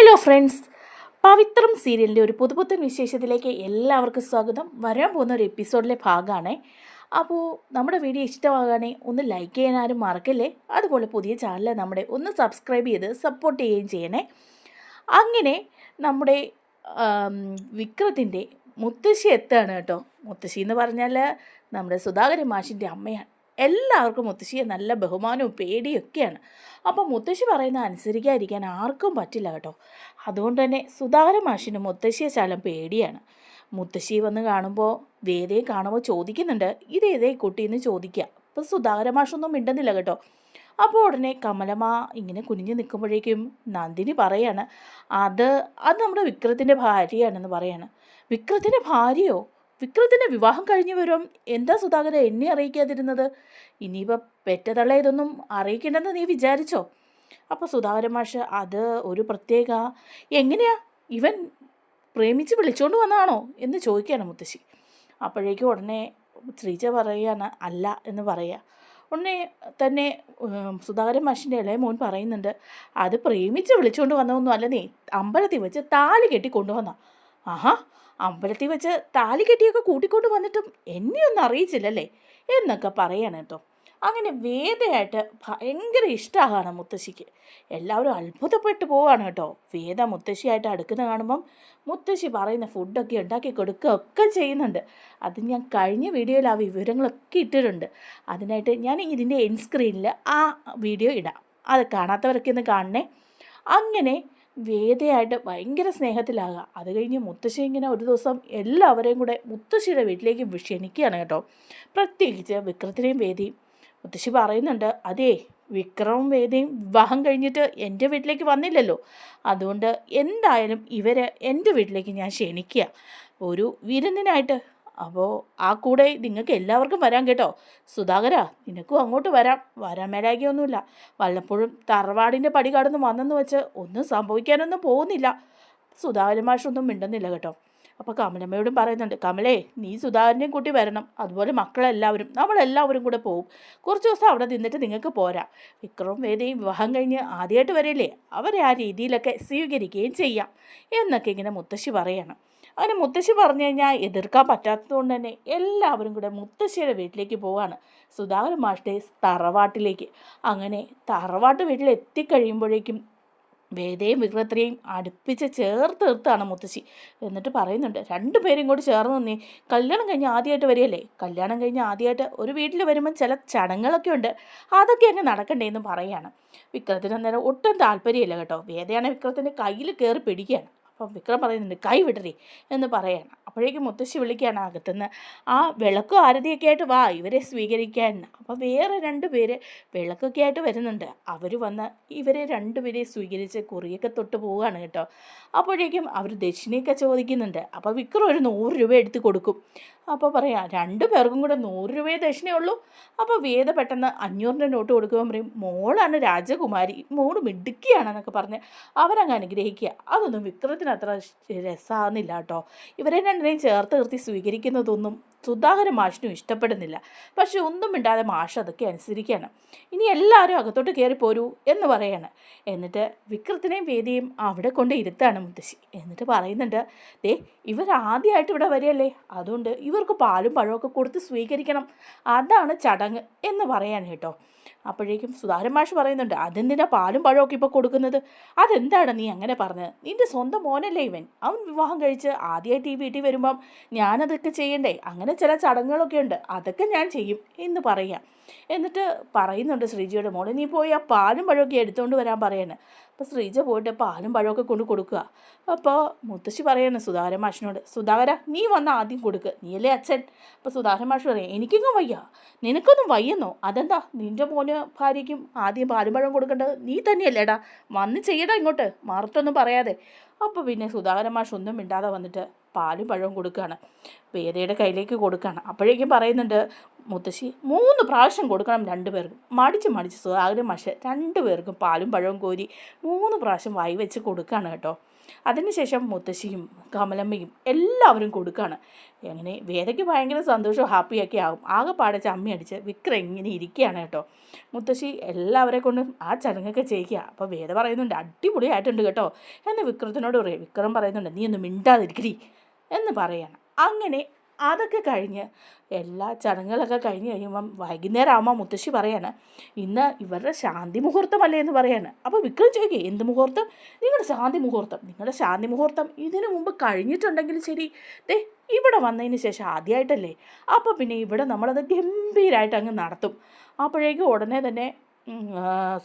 Hello friends, പവിത്രം സീരിയലിൻ്റെ ഒരു പുതുപുത്തൻ വിശേഷത്തിലേക്ക് എല്ലാവർക്കും സ്വാഗതം. വരാൻ പോകുന്ന ഒരു എപ്പിസോഡിലെ ഭാഗമാണ്. അപ്പോൾ നമ്മുടെ വീഡിയോ ഇഷ്ടമാകാനേ ഒന്ന് ലൈക്ക് ചെയ്യാൻ ആരും മറക്കല്ലേ. അതുപോലെ പുതിയ ചാനൽ നമ്മുടെ ഒന്ന് സബ്സ്ക്രൈബ് ചെയ്ത് സപ്പോർട്ട് ചെയ്യുകയും ചെയ്യണേ. അങ്ങനെ നമ്മുടെ വിക്രത്തിൻ്റെ മുത്തശ്ശി എത്തുകയാണ് കേട്ടോ. മുത്തശ്ശി എന്ന് പറഞ്ഞാൽ നമ്മുടെ സുധാകരൻ മാഷിൻ്റെ അമ്മയാണ്. എല്ലാവർക്കും മുത്തശ്ശിയെ നല്ല ബഹുമാനവും പേടിയൊക്കെയാണ്. അപ്പം മുത്തശ്ശി പറയുന്ന അനുസരിക്കാതിരിക്കാൻ ആർക്കും പറ്റില്ല കേട്ടോ. അതുകൊണ്ട് തന്നെ സുധാകരൻ മാഷിന് മുത്തശ്ശിയെ ശാലം പേടിയാണ്. മുത്തശ്ശി വന്ന് കാണുമ്പോൾ വേദയെ കാണുമ്പോൾ ചോദിക്കുന്നുണ്ട്, ഇതേതേ കുട്ടിയെന്ന് ചോദിക്കുക. അപ്പം സുധാകരൻ മാഷൊന്നും മിണ്ടുന്നില്ല കേട്ടോ. അപ്പോൾ ഉടനെ കമലമ്മ ഇങ്ങനെ കുനിഞ്ഞ് നിൽക്കുമ്പോഴേക്കും നന്ദിനി പറയാണ്, അത് നമ്മുടെ വിക്രത്തിൻ്റെ ഭാര്യയാണെന്ന് പറയാണ്. വിക്രത്തിൻ്റെ ഭാര്യയോ? വിക്രത്തിൻ്റെ വിവാഹം കഴിഞ്ഞ് വരും. എന്താ സുധാകരൻ എന്നെ അറിയിക്കാതിരുന്നത്? ഇനിയിപ്പോൾ പെറ്റതള്ള ഇതൊന്നും അറിയിക്കേണ്ടെന്ന് നീ വിചാരിച്ചോ? അപ്പോൾ സുധാകരൻ മാഷ്, അത് ഒരു പ്രത്യേക, എങ്ങനെയാ ഇവൻ പ്രേമിച്ച് വിളിച്ചുകൊണ്ട് വന്നതാണോ എന്ന് ചോദിക്കുകയാണ് മുത്തശ്ശി. അപ്പോഴേക്കും ഉടനെ ശ്രീജ പറയുകയാണ്, അല്ല എന്ന് പറയുക. ഉടനെ തന്നെ സുധാകരൻ മാഷിൻ്റെ ഇളയ മോൻ പറയുന്നുണ്ട്, അത് പ്രേമിച്ച് വിളിച്ചുകൊണ്ട് വന്നതൊന്നും അല്ല, നീ അമ്പലത്തിൽ വെച്ച് താലി കെട്ടി കൊണ്ടുവന്ന. ആഹാ, അമ്പലത്തിൽ വെച്ച് താലി കെട്ടിയൊക്കെ കൂട്ടിക്കൊണ്ട് വന്നിട്ടും എന്നെയൊന്നും അറിയിച്ചില്ലല്ലേ എന്നൊക്കെ പറയാണ് കേട്ടോ. അങ്ങനെ വേദയായിട്ട് ഭയങ്കര ഇഷ്ടമാണ് മുത്തശ്ശിക്ക്. എല്ലാവരും അത്ഭുതപ്പെട്ടു പോവാണ് കേട്ടോ. വേദ മുത്തശ്ശിയായിട്ട് അടുക്കുന്ന കാണുമ്പം മുത്തശ്ശി പറയുന്ന ഫുഡൊക്കെ ഉണ്ടാക്കി കൊടുക്കുകയൊക്കെ ചെയ്യുന്നുണ്ട്. അത് ഞാൻ കഴിഞ്ഞ വീഡിയോയിൽ ആ വിവരങ്ങളൊക്കെ ഇട്ടിട്ടുണ്ട്. അതിനായിട്ട് ഞാൻ ഇതിൻ്റെ എൻഡ് സ്ക്രീനിൽ ആ വീഡിയോ ഇടാം, അത് കാണാത്തവരൊക്കെ ഒന്ന് കാണണേ. അങ്ങനെ വേദയായിട്ട് ഭയങ്കര സ്നേഹത്തിലാകുക. അത് കഴിഞ്ഞ് മുത്തശ്ശി ഇങ്ങനെ ഒരു ദിവസം എല്ലാവരെയും കൂടെ മുത്തശ്ശിയുടെ വീട്ടിലേക്ക് ക്ഷണിക്കുകയാണ് കേട്ടോ. പ്രത്യേകിച്ച് വിക്രത്തിനെയും വേദയും. മുത്തശ്ശി പറയുന്നുണ്ട്, അതേ വിക്രമും വേദയും വിവാഹം കഴിഞ്ഞിട്ട് എൻ്റെ വീട്ടിലേക്ക് വന്നില്ലല്ലോ, അതുകൊണ്ട് എന്തായാലും ഇവരെ എൻ്റെ വീട്ടിലേക്ക് ഞാൻ ക്ഷണിക്കുക ഒരു വിരുന്നിനായിട്ട്. അപ്പോൾ ആ കൂടെ നിങ്ങൾക്ക് എല്ലാവർക്കും വരാം കേട്ടോ. സുധാകര, നിനക്കും അങ്ങോട്ട് വരാൻ മേലാകിയൊന്നുമില്ല. വല്ലപ്പോഴും തറവാടിൻ്റെ പടി കടന്ന് വന്നെന്ന് വെച്ച് ഒന്നും സംഭവിക്കാനൊന്നും പോകുന്നില്ല. സുധാകരൻ മാഷൊന്നും മിണ്ടുന്നില്ല കേട്ടോ. അപ്പോൾ കമലമ്മയോടും പറയുന്നുണ്ട്, കമലേ നീ സുധാകരനെയും കൂട്ടി വരണം, അതുപോലെ മക്കളെല്ലാവരും നമ്മളെല്ലാവരും കൂടെ പോവും. കുറച്ച് ദിവസം അവിടെ നിന്നിട്ട് നിങ്ങൾക്ക് പോരാം. വിക്രവും വേദയും വിവാഹം കഴിഞ്ഞ് ആദ്യമായിട്ട് വരില്ലേ, അവരെ ആ രീതിയിലൊക്കെ സ്വീകരിക്കുകയും ചെയ്യാം എന്നൊക്കെ ഇങ്ങനെ മുത്തശ്ശി പറയാണ്. അങ്ങനെ മുത്തശ്ശി പറഞ്ഞു കഴിഞ്ഞാൽ എതിർക്കാൻ പറ്റാത്തതുകൊണ്ട് തന്നെ എല്ലാവരും കൂടെ മുത്തശ്ശിയുടെ വീട്ടിലേക്ക് പോവാണ്, സുധാകരൻ മാഷിൻ്റെ തറവാട്ടിലേക്ക്. അങ്ങനെ തറവാട്ട് വീട്ടിൽ എത്തിക്കഴിയുമ്പോഴേക്കും വേദയും വിക്രത്തിനെയും അടുപ്പിച്ച് ചേർത്ത് നിർത്തുകയാണ് മുത്തശ്ശി. എന്നിട്ട് പറയുന്നുണ്ട്, രണ്ടുപേരും കൂടി ചേർന്ന് നിന്നേ, കല്യാണം കഴിഞ്ഞ് ആദ്യമായിട്ട് വരികയല്ലേ, കല്യാണം കഴിഞ്ഞ് ആദ്യമായിട്ട് ഒരു വീട്ടിൽ വരുമ്പം ചില ചടങ്ങുകളൊക്കെ ഉണ്ട്, അതൊക്കെ അങ്ങ് നടക്കണ്ടേന്ന് പറയാണ്. വിക്രത്തിന് അന്നേരം ഒട്ടും താല്പര്യമില്ല കേട്ടോ. വേദയാണ് വിക്രത്തിൻ്റെ കയ്യിൽ കയറി പിടിക്കുകയാണ്. അപ്പം വിക്രം പറയുന്നുണ്ട്, കൈ വിടറി എന്ന് പറയാണ്. അപ്പോഴേക്കും മുത്തശ്ശി വിളിക്കുകയാണ് അകത്തുനിന്ന്, ആ വിളക്കും ആരതിയൊക്കെ ആയിട്ട് വാ ഇവരെ സ്വീകരിക്കാൻ. അപ്പോൾ വേറെ 2 പേര് വിളക്കൊക്കെ ആയിട്ട് വരുന്നുണ്ട്. അവർ വന്ന് ഇവരെ 2 പേരെ സ്വീകരിച്ച് കുറിയൊക്കെ തൊട്ട് പോവുകയാണ് കേട്ടോ. അപ്പോഴേക്കും അവർ ദക്ഷിണയൊക്കെ ചോദിക്കുന്നുണ്ട്. അപ്പോൾ വിക്രം ഒരു 100 രൂപ എടുത്ത് കൊടുക്കും. അപ്പോൾ പറയാം 2 പേർക്കും കൂടെ 100 രൂപയെ ദക്ഷിണയുള്ളൂ. അപ്പോൾ വേദ പെട്ടെന്ന് 500 നോട്ട് കൊടുക്കുമ്പോൾ പറയും, മോളാണ് രാജകുമാരി, മോള് മിടുക്കിയാണെന്നൊക്കെ പറഞ്ഞ് അവരങ്ങ് അനുഗ്രഹിക്കുക. അതൊന്നും വിക്രത്തിന് അത്ര രസമാകുന്നില്ല കേട്ടോ. ഇവരെ 2 ചേർത്ത് നിർത്തി സ്വീകരിക്കുന്നതൊന്നും സുധാകരൻ മാഷിനും ഇഷ്ടപ്പെടുന്നില്ല. പക്ഷെ ഒന്നും മിണ്ടാതെ മാഷ് അതൊക്കെ അനുസരിക്കുകയാണ്. ഇനി എല്ലാവരും അകത്തോട്ട് കയറിപ്പോരൂ എന്ന് പറയാണ്. എന്നിട്ട് വിക്രത്തിനെയും വേദിയും അവിടെ കൊണ്ട് ഇരുത്താണ് മുത്തശ്ശി. എന്നിട്ട് പറയുന്നുണ്ട്, ദേ ഇവരാദ്യമായിട്ട് ഇവിടെ വരികയല്ലേ, അതുകൊണ്ട് ഇവർക്ക് പാലും പഴമൊക്കെ കൊടുത്ത് സ്വീകരിക്കണം, അതാണ് ചടങ്ങ് എന്ന് പറയാൻ കേട്ടോ. അപ്പോഴേക്കും സുധാകരൻ മാഷ് പറയുന്നുണ്ട്, അതെന്തിനാ പാലും പഴമൊക്കെ ഇപ്പോൾ കൊടുക്കുന്നത്? അതെന്താണ് നീ അങ്ങനെ പറഞ്ഞത്? നിൻ്റെ സ്വന്തം മോനല്ലേ ഇവൻ, അവൻ വിവാഹം കഴിച്ച് ആദ്യമായിട്ട് ഈ വീട്ടിൽ വരുമ്പം ഞാനതൊക്കെ ചെയ്യണ്ടേ? അങ്ങനെ ചില ചടങ്ങുകളൊക്കെ ഉണ്ട്, അതൊക്കെ ഞാൻ ചെയ്യും എന്ന് പറയാം. എന്നിട്ട് പറയുന്നുണ്ട് ശ്രീജയുടെ മോളെ, നീ പോയി ആ പാലും പഴമൊക്കെ എടുത്തുകൊണ്ട് വരാൻ പറയാണ്. അപ്പോൾ ശ്രീജ പോയിട്ട് പാലും പഴമൊക്കെ കൊണ്ട് കൊടുക്കുക. അപ്പോൾ മുത്തശ്ശി പറയാണ് സുധാകരൻ മാഷിനോട്, സുധാകര നീ വന്ന് ആദ്യം കൊടുക്കുക, നീയല്ലേ അച്ഛൻ. അപ്പോൾ സുധാകരൻ മാഷ് പറയും, എനിക്കൊന്നും വയ്യ. നിനക്കൊന്നും വയ്യെന്നോ? അതെന്താ, നിൻ്റെ മോന് ഭാര്യയ്ക്കും ആദ്യം പാലും പഴം കൊടുക്കേണ്ടത് നീ തന്നെയല്ലേടാ, വന്ന് ചെയ്യടാ ഇങ്ങോട്ട്, മറുത്തൊന്നും പറയാതെ. അപ്പോൾ പിന്നെ സുധാകരൻ മാഷ് ഒന്നും മിണ്ടാതെ വന്നിട്ട് പാലും പഴവും കൊടുക്കുകയാണ്, വേദയുടെ കയ്യിലേക്ക് കൊടുക്കുകയാണ്. അപ്പോഴേക്കും പറയുന്നുണ്ട്, മുത്തശ്ശി 3 പ്രാവശ്യം കൊടുക്കണം 2 പേർക്കും. മടിച്ച് സുധാകരൻ മാഷ് 2 പേർക്കും പാലും പഴവും കോരി 3 പ്രാവശ്യം വായി വെച്ച് കൊടുക്കുകയാണ് കേട്ടോ. അതിനുശേഷം മുത്തശ്ശിയും കമലമ്മയും എല്ലാവരും കൊടുക്കുകയാണ്. അങ്ങനെ വേദയ്ക്ക് ഭയങ്കര സന്തോഷവും ഹാപ്പിയൊക്കെ ആകും. ആകെപ്പാടെ ചമ്മി അടിച്ച് വിക്രം ഇങ്ങനെ ഇരിക്കുകയാണ് കേട്ടോ. മുത്തശ്ശി എല്ലാവരെ കൊണ്ടും ആ ചടങ്ങൊക്കെ ചെയ്യിക്കുക. അപ്പോൾ വേദ പറയുന്നുണ്ട് അടിപൊളിയായിട്ടുണ്ട് കേട്ടോ എന്ന് വിക്രത്തിനോട് പറയും. വിക്രം പറയുന്നുണ്ട് നീ ഒന്ന് മിണ്ടാതിരിക്കടി എന്ന് പറയാണ്. അങ്ങനെ അതൊക്കെ കഴിഞ്ഞ് എല്ലാ ചടങ്ങുകളൊക്കെ കഴിഞ്ഞ് കഴിയുമ്പം വൈകുന്നേരം ആകുമ്പോൾ മുത്തശ്ശി പറയാണ് ഇന്ന് ഇവരുടെ ശാന്തി മുഹൂർത്തമല്ലേ എന്ന് പറയാണ്. അപ്പോൾ വിക്രം ചോദിക്കുക എന്ത് മുഹൂർത്തം? നിങ്ങളുടെ ശാന്തി മുഹൂർത്തം ഇതിനു മുമ്പ് കഴിഞ്ഞിട്ടുണ്ടെങ്കിൽ ശരി, ദേ ഇവിടെ വന്നതിന് ശേഷം ആദ്യമായിട്ടല്ലേ, അപ്പോൾ പിന്നെ ഇവിടെ നമ്മളത് ഗംഭീരമായിട്ട് അങ്ങ് നടത്തും. അപ്പോഴേക്കും ഉടനെ തന്നെ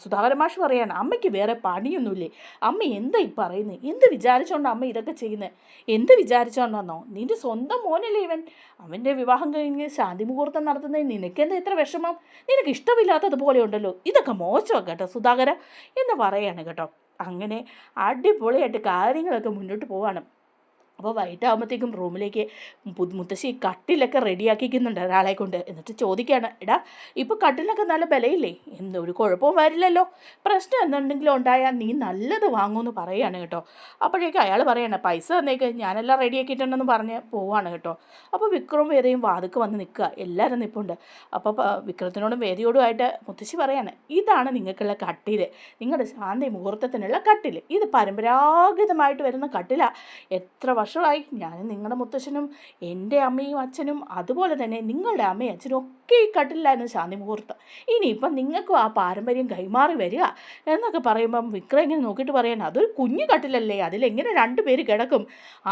സുധാകരൻ മാഷ് പറയാണ് അമ്മയ്ക്ക് വേറെ പണിയൊന്നുമില്ലേ, അമ്മ എന്താ ഈ പറയുന്നത്, എന്ത് വിചാരിച്ചോണ്ടോ അമ്മ ഇതൊക്കെ ചെയ്യുന്നത്, എന്ത് വിചാരിച്ചോണ്ടോ നിൻ്റെ സ്വന്തം മോനല്ലേ ഇവൻ, അവൻ്റെ വിവാഹം കഴിഞ്ഞ് ശാന്തി മുഹൂർത്തം നടത്തുന്നതിന് നിനക്കെന്താ ഇത്ര വിഷമം, നിനക്ക് ഇഷ്ടമില്ലാത്തതുപോലെ ഉണ്ടല്ലോ, ഇതൊക്കെ മോശമാണ് കേട്ടോ സുധാകര എന്ന് പറയാണ് കേട്ടോ. അങ്ങനെ അടിപൊളിയായിട്ട് കാര്യങ്ങളൊക്കെ മുന്നോട്ട് പോവാണ്. അപ്പോൾ വൈകിട്ടാകുമ്പോഴത്തേക്കും റൂമിലേക്ക് മുത്തശ്ശി കട്ടിലൊക്കെ റെഡിയാക്കിക്കുന്നുണ്ട് ഒരാളെ കൊണ്ട്. എന്നിട്ട് ചോദിക്കുകയാണ് എടാ ഇപ്പോൾ കട്ടിലൊക്കെ നല്ല വിലയില്ലേ, എന്തൊരു കുഴപ്പവും വരില്ലല്ലോ, പ്രശ്നം എന്തുണ്ടെങ്കിലും ഉണ്ടായാൽ നീ നല്ലത് വാങ്ങുമെന്ന് പറയുകയാണ് കേട്ടോ. അപ്പോഴേക്കും അയാൾ പറയണം പൈസ തന്നേക്ക് ഞാനെല്ലാം റെഡിയാക്കിയിട്ടുണ്ടെന്ന് പറഞ്ഞ് പോവാണ് കേട്ടോ. അപ്പോൾ വിക്രവും വേദയും വാതിക്ക് വന്ന് നിൽക്കുക, എല്ലാവരും നിൽപ്പുണ്ട്. അപ്പോൾ വിക്രത്തിനോടും വേദിയോടുമായിട്ട് മുത്തശ്ശി പറയാണ് ഇതാണ് നിങ്ങൾക്കുള്ള കട്ടിൽ, നിങ്ങളുടെ ശാന്തി മുഹൂർത്തത്തിനുള്ള കട്ടിൽ, ഇത് പരമ്പരാഗതമായിട്ട് വരുന്ന കട്ടിലാണ്. എത്ര വർഷമായി ഞാനും നിങ്ങളുടെ മുത്തശ്ശനും എൻ്റെ അമ്മയും അച്ഛനും അതുപോലെ തന്നെ നിങ്ങളുടെ അമ്മയും അച്ഛനും ഒക്കെ ഈ കട്ടിലായിരുന്നു ശാന്തി മുഹൂർത്തം, ഇനിയിപ്പം നിങ്ങൾക്കും ആ പാരമ്പര്യം കൈമാറി വരിക എന്നൊക്കെ പറയുമ്പം വിക്രം ഇങ്ങനെ നോക്കിയിട്ട് പറയണം അതൊരു കുഞ്ഞു കട്ടിലല്ലേ, അതിലെങ്ങനെ 2 പേര് കിടക്കും,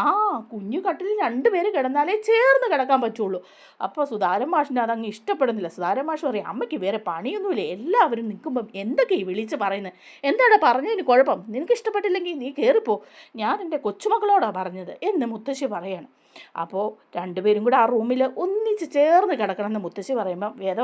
ആ കുഞ്ഞു കട്ടിലിൽ 2 പേര് കിടന്നാലേ ചേർന്ന് കിടക്കാൻ പറ്റുള്ളൂ. അപ്പോൾ സുധാകരൻ മാഷിന് അതങ്ങ് ഇഷ്ടപ്പെടുന്നില്ല. സുധാകരൻ മാഷ് പറയും അമ്മയ്ക്ക് വേറെ പണിയൊന്നുമില്ലേ, എല്ലാവരും നിൽക്കുമ്പം എന്തൊക്കെ ഈ വിളിച്ച് പറയുന്നത്, എന്താണ് പറഞ്ഞതിന് കുഴപ്പം, നിനക്ക് ഇഷ്ടപ്പെട്ടില്ലെങ്കിൽ നീ കയറിപ്പോ, ഞാൻ എൻ്റെ കൊച്ചുമക്കളോടാണ് പറഞ്ഞത് എന്ന് മുത്തശ്ശി പറയാണ്. അപ്പോൾ 2 പേരും കൂടെ ആ റൂമിൽ ഒന്നിച്ച് ചേർന്ന് കിടക്കണമെന്ന് മുത്തശ്ശി പറയുമ്പം വേദ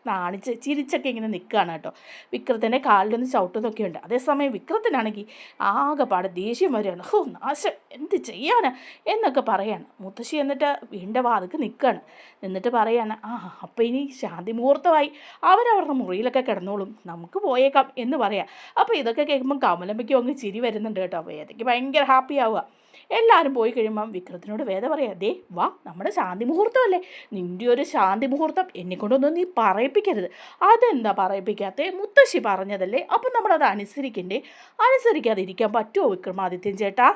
നാണിച്ച് ചിരിച്ചൊക്കെ ഇങ്ങനെ നിൽക്കുകയാണ് കേട്ടോ. വിക്രത്തിൻ്റെ കാലിലൊന്ന് ചവിട്ടുന്നൊക്കെ ഉണ്ട്. അതേസമയം വിക്രത്തിനാണെങ്കിൽ ആകെപ്പാടെ ദേഷ്യം വരികയാണ്, ഹോ നാശം എന്ത് ചെയ്യാനാ എന്നൊക്കെ പറയാണ്. മുത്തശ്ശി എന്നിട്ട് വീണ്ടും വാതിക്ക് നിൽക്കുകയാണ്. എന്നിട്ട് പറയാണ് അപ്പോൾ ഇനി ശാന്തി മുഹൂർത്തമായി, അവരവരുടെ മുറിയിലൊക്കെ കിടന്നോളും, നമുക്ക് പോയേക്കാം എന്ന് പറയാം. അപ്പോൾ ഇതൊക്കെ കേൾക്കുമ്പം കമലമ്മയ്ക്കും അങ്ങ് ചിരി വരുന്നുണ്ട് കേട്ടോ. വേദയ്ക്ക് ഭയങ്കര ഹാപ്പി ആവുക. എല്ലാവരും പോയി കഴിയുമ്പം വിക്രത്തിനോട് വേദ പറയാം ദേ വാ നമ്മുടെ ശാന്തി മുഹൂർത്തമല്ലേ, നിൻ്റെ ഒരു ശാന്തി മുഹൂർത്തം എന്നെക്കൊണ്ടൊന്നും നീ പറയിപ്പിക്കരുത്, അതെന്താ പറയിപ്പിക്കാത്തേ, മുത്തശ്ശി പറഞ്ഞതല്ലേ, അപ്പം നമ്മളത് അനുസരിക്കാതിരിക്കാൻ പറ്റുമോ വിക്രമാദിത്യൻ ചേട്ടാ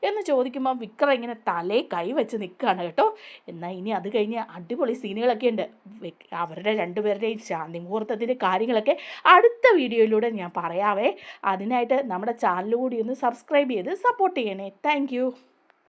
എന്ന് ചോദിക്കുമ്പം വിക്രം ഇങ്ങനെ തലേ കൈ വെച്ച് നിൽക്കുകയാണ് കേട്ടോ. എന്നാൽ ഇനി അത് കഴിഞ്ഞ് അടിപൊളി സീനുകളൊക്കെ ഉണ്ട്. അവരുടെ 2 പേരുടെയും ശാന്തി മുഹൂർത്തത്തിൻ്റെ കാര്യങ്ങളൊക്കെ അടുത്ത വീഡിയോയിലൂടെ ഞാൻ പറയാവേ. അതിനായിട്ട് നമ്മുടെ ചാനൽ കൂടി ഒന്ന് സബ്സ്ക്രൈബ് ചെയ്ത് സപ്പോർട്ട് ചെയ്യണേ. താങ്ക്